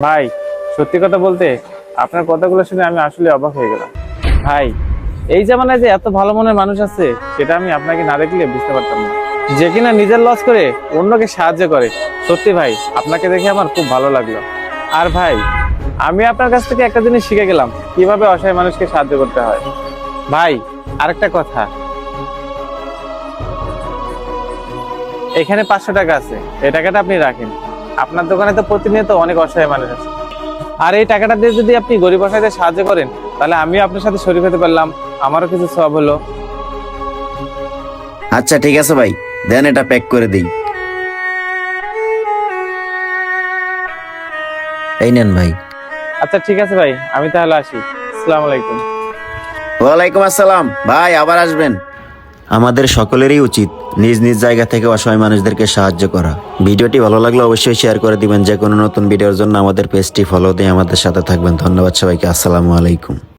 ভাই, সত্যি কথা বলতে আপনার কথাগুলো শুনে আমি আসলে অবাক হয়ে গেলাম। ভাই, এই জামানায় যে এত ভালো মনের মানুষ আছে সেটা আমি আপনাকে না দেখলে বুঝতে পারতাম না। যে কিনা নিজের লস করে অন্যকে সাহায্য করে। সত্যি ভাই, আপনাকে দেখে আমার খুব ভালো লাগলো। আর ভাই, আমি আপনার কাছ থেকে একটা জিনিস শিখে গেলাম, কিভাবে অসহায় মানুষকে সাহায্য করতে হয়। ভাই, আরেকটা কথা, এখানে 500 টাকা আছে, এই টাকাটা আপনি রাখেন। আপনার দোকানে তো প্রতিনিয়ত অনেক অসহায় মানুষ আছে, আর এই টাকাটা দিয়ে যদি আপনি গরিব অসহায়দের সাহায্য করেন তাহলে আমিও আপনার সাথে শরীর হতে পারলাম, আমারও কিছু সওয়াব হলো। আচ্ছা ঠিক আছে ভাই, দেন এটা প্যাক করে দিই। এই নেন ভাই। আচ্ছা ঠিক আছে ভাই, আমি তাহলে আসি। আসসালামু আলাইকুম। ওয়ালাইকুম আসসালাম ভাই, আবার আসবেন। আমাদের সকলেরই উচিত নিজ নিজ জায়গা থেকে অসহায় মানুষদেরকে সাহায্য করা। ভিডিওটি ভালো লাগলে অবশ্যই শেয়ার করে দিবেন। যে কোনো নতুন ভিডিওর জন্য আমাদের পেজটি ফলো দিয়ে আমাদের সাথে থাকবেন। ধন্যবাদ সবাইকে। আসসালামু আলাইকুম।